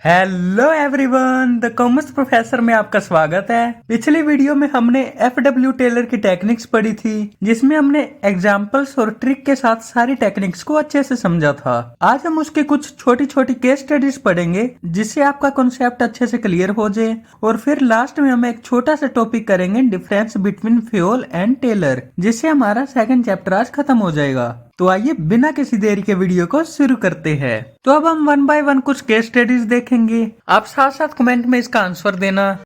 Hello everyone, the commerce professor में आपका स्वागत है। पिछली वीडियो में हमने FW टेलर की टेक्निक्स पढ़ी थी, जिसमें हमने एग्जांपल्स और ट्रिक के साथ सारी टेक्निक्स को अच्छे से समझा था। आज हम उसके कुछ छोटी छोटी केस स्टडीज पढ़ेंगे, जिससे आपका कॉन्सेप्ट अच्छे से क्लियर हो जाए। और फिर लास्ट में हम एक छोटा सा टॉपिक करेंगे, difference between Fayol and Taylor, जिससे हमारा सेकंड चैप्टर आज खत्म हो जाएगा। तो आइए बिना किसी देरी के वीडियो को शुरू करते हैं। तो अब हम वन बाय वन कुछ केस स्टडीज देखेंगे, आप साथ साथ कमेंट में इसका आंसर देना।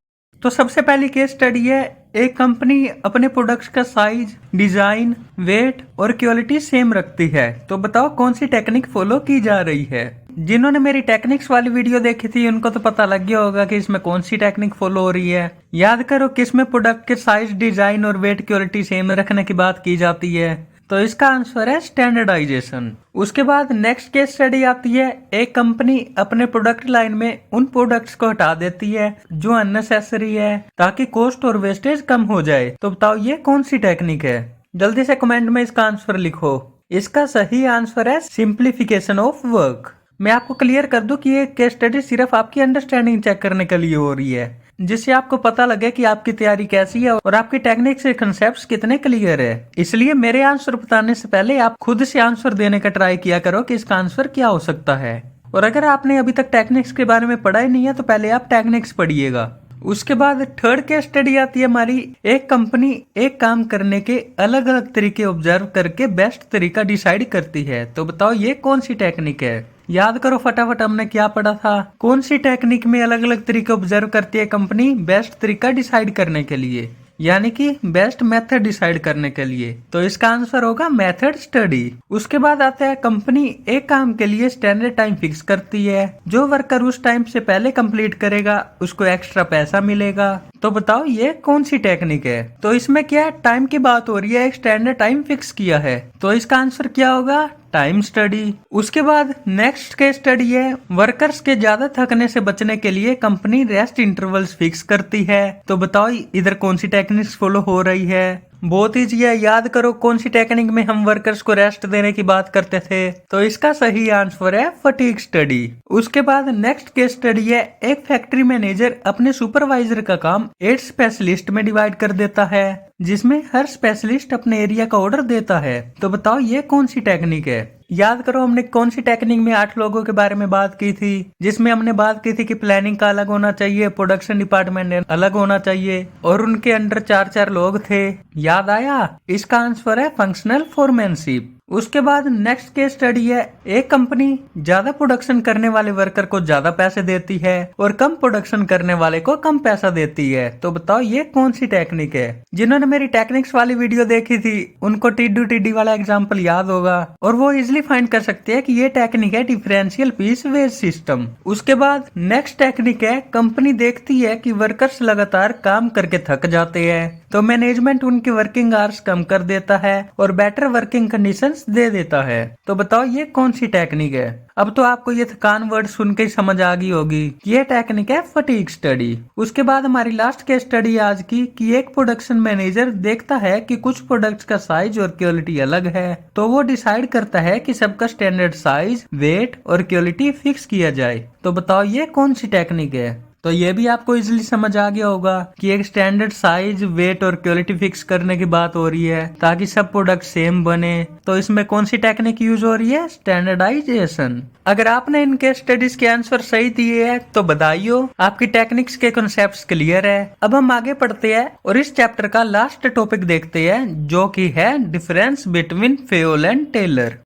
तो सबसे पहली केस स्टडी है, एक कंपनी अपने प्रोडक्ट्स का साइज, डिजाइन, वेट और क्वालिटी सेम रखती है। तो बताओ कौन सी टेक्निक फॉलो की जा रही है। जिन्होंने मेरी टेक्निक्स वाली वीडियो देखी थी उनको तो पता लग गया होगा कि इसमें कौन सी टेक्निक फॉलो हो रही है। याद करो किसमें प्रोडक्ट के साइज, डिजाइन और वेट क्वालिटी सेम रखने की बात की जाती है। तो इसका आंसर है स्टैंडर्डाइजेशन। उसके बाद नेक्स्ट केस स्टडी आती है, एक कंपनी अपने प्रोडक्ट लाइन में उन प्रोडक्ट्स को हटा देती है जो अननेसेसरी है, ताकि कॉस्ट और वेस्टेज कम हो जाए। तो बताओ ये कौन सी टेक्निक है। जल्दी से कमेंट में इसका आंसर लिखो। इसका सही आंसर है सिंप्लीफिकेशन ऑफ वर्क। मैं आपको क्लियर कर दूं कि ये केस स्टडी सिर्फ आपकी अंडरस्टैंडिंग चेक करने के लिए हो रही है, जिससे आपको पता लगे कि आपकी तैयारी कैसी है और आपकी टेक्निक से कंसेप्ट्स कितने क्लियर है। इसलिए मेरे आंसर बताने से पहले आप खुद से आंसर देने का ट्राई किया करो कि इसका आंसर क्या हो सकता है। और अगर आपने अभी तक टेक्निक्स के बारे में पढ़ा ही नहीं है तो पहले आप टेक्निक्स पढ़िएगा। उसके बाद थर्ड केस स्टडी आती है हमारी, एक कंपनी एक काम करने के अलग अलग तरीके ऑब्जर्व करके बेस्ट तरीका डिसाइड करती है। तो बताओ ये कौन सी टेक्निक है। याद करो फटाफट हमने क्या पढ़ा था। कौन सी टेक्निक में अलग अलग तरीके ऑब्जर्व करती है कंपनी बेस्ट तरीका डिसाइड करने के लिए, यानी कि बेस्ट मेथड डिसाइड करने के लिए। तो इसका आंसर होगा मेथड स्टडी। उसके बाद आता है, कंपनी एक काम के लिए स्टैंडर्ड टाइम फिक्स करती है, जो वर्कर उस टाइम से पहले कंप्लीट करेगा उसको एक्स्ट्रा पैसा मिलेगा। तो बताओ ये कौन सी टेक्निक है। तो इसमें क्या है, टाइम की बात हो रही है, एक स्टैंडर्ड टाइम फिक्स किया है। तो इसका आंसर क्या होगा, टाइम स्टडी। उसके बाद नेक्स्ट केस स्टडी है, वर्कर्स के ज्यादा थकने से बचने के लिए कंपनी रेस्ट इंटरवल्स फिक्स करती है। तो बताओ इधर कौन सी टेक्निक्स फॉलो हो रही है। बहुत ईजी है, याद करो कौन सी टेक्निक में हम वर्कर्स को रेस्ट देने की बात करते थे। तो इसका सही आंसर है फटीग स्टडी। उसके बाद नेक्स्ट केस स्टडी है, एक फैक्ट्री मैनेजर अपने सुपरवाइजर का काम 8 स्पेशलिस्ट में डिवाइड कर देता है, जिसमें हर स्पेशलिस्ट अपने एरिया का ऑर्डर देता है। तो बताओ ये कौन सी टेक्निक है। याद करो हमने कौन सी टेक्निक में 8 लोगों के बारे में बात की थी, जिसमें हमने बात की थी कि प्लानिंग का अलग होना चाहिए, प्रोडक्शन डिपार्टमेंट अलग होना चाहिए और उनके अंडर 4-4 लोग थे। याद आया। इसका आंसर है फंक्शनल फोरमैनशिप। उसके बाद नेक्स्ट केस स्टडी है, एक कंपनी ज्यादा प्रोडक्शन करने वाले वर्कर को ज्यादा पैसे देती है और कम प्रोडक्शन करने वाले को कम पैसा देती है। तो बताओ ये कौन सी टेक्निक है। जिन्होंने मेरी टेक्निक्स वाली वीडियो देखी थी उनको टिड्डू टिड्डी वाला एग्जांपल याद होगा और वो इजिली फाइंड कर सकते हैं कि ये टेक्निक है डिफरेंशियल पीस वेज सिस्टम। उसके बाद नेक्स्ट टेक्निक है, कंपनी देखती है कि वर्कर्स लगातार काम करके थक जाते हैं, तो मैनेजमेंट उनकी वर्किंग आवर्स कम कर देता है और बेटर वर्किंग कंडीशंस दे देता है। तो बताओ ये कौन सी टेक्निक है। अब तो आपको ये थकान वर्ड सुन के समझ आ गई होगी, ये टेक्निक है फटीग स्टडी। उसके बाद हमारी लास्ट केस स्टडी आज की, कि एक प्रोडक्शन मैनेजर देखता है कि कुछ प्रोडक्ट्स का साइज और क्वालिटी अलग है, तो वो डिसाइड करता है कि सबका स्टैंडर्ड साइज, वेट और क्वालिटी फिक्स किया जाए। तो बताओ ये कौन सी टेक्निक है। तो ये भी आपको इजीली समझ आ गया होगा कि एक स्टैंडर्ड साइज, वेट और क्वालिटी फिक्स करने की बात हो रही है ताकि सब प्रोडक्ट सेम बने। तो इसमें कौन सी टेक्निक यूज हो रही है, स्टैंडर्डाइजेशन। अगर आपने इनके स्टडीज के आंसर सही दिए हैं तो बधाई हो, आपकी टेक्निक्स के कॉन्सेप्ट्स क्लियर है। अब हम आगे पढ़ते हैं और इस चैप्टर का लास्ट टॉपिक देखते हैं, जो कि है difference between Fayol and Taylor.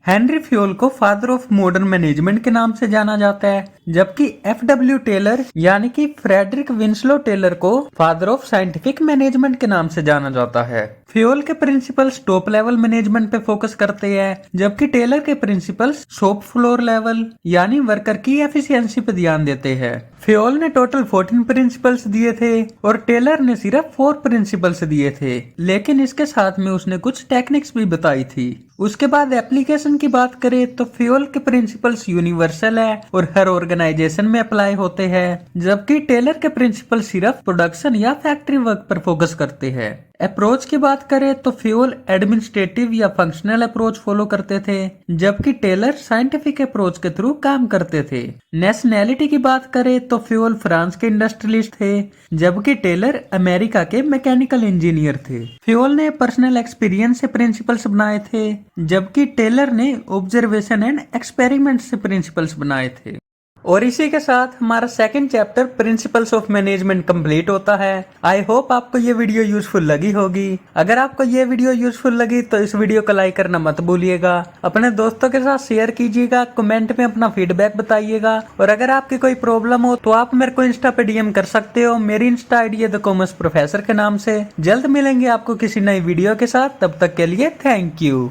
Henri Fayol को फादर ऑफ मॉडर्न मैनेजमेंट के नाम से जाना जाता है, जबकि FW टेलर यानी कि फ्रेडरिक विंसलो टेलर को फादर ऑफ साइंटिफिक मैनेजमेंट के नाम से जाना जाता है। फ्यूल के प्रिंसिपल्स टॉप लेवल मैनेजमेंट पे फोकस करते हैं, जबकि टेलर के प्रिंसिपल्स शॉप फ्लोर लेवल यानी वर्कर की एफिशिएंसी पे ध्यान देते हैं। फ्यूल ने टोटल 14 प्रिंसिपल्स दिए थे और टेलर ने सिर्फ 4 प्रिंसिपल्स दिए थे, लेकिन इसके साथ में उसने कुछ टेक्निक्स भी बताई थी। उसके बाद एप्लीकेशन की बात करें तो फ्यूल के प्रिंसिपल्स यूनिवर्सल है और हर ऑर्गेनाइजेशन में अप्लाई होते हैं, जबकि टेलर के प्रिंसिपल सिर्फ प्रोडक्शन या फैक्ट्री वर्क पर फोकस करते हैं। अप्रोच की बात करें तो फ्यूल एडमिनिस्ट्रेटिव या फंक्शनल अप्रोच फॉलो करते थे, जबकि टेलर साइंटिफिक अप्रोच के थ्रू काम करते थे। नेशनैलिटी की बात करें तो फ्यूल फ्रांस के इंडस्ट्रियलिस्ट थे, जबकि टेलर अमेरिका के मैकेनिकल इंजीनियर थे। फ्यूल ने पर्सनल एक्सपीरियंस से प्रिंसिपल्स बनाए थे, जबकि टेलर ने ऑब्जर्वेशन एंड एक्सपेरिमेंट से प्रिंसिपल्स बनाए थे। और इसी के साथ हमारा second chapter principles of management complete होता है। आई होप आपको ये वीडियो यूजफुल लगी होगी। अगर आपको ये वीडियो यूजफुल लगी तो इस वीडियो को लाइक करना मत भूलिएगा, अपने दोस्तों के साथ शेयर कीजिएगा, कमेंट में अपना फीडबैक बताइएगा। और अगर आपकी कोई प्रॉब्लम हो तो आप मेरे को इंस्टा पे डीएम कर सकते हो। मेरी इंस्टा आईडी है द कॉमर्स प्रोफेसर के नाम से। जल्द मिलेंगे आपको किसी नई वीडियो के साथ, तब तक के लिए थैंक यू।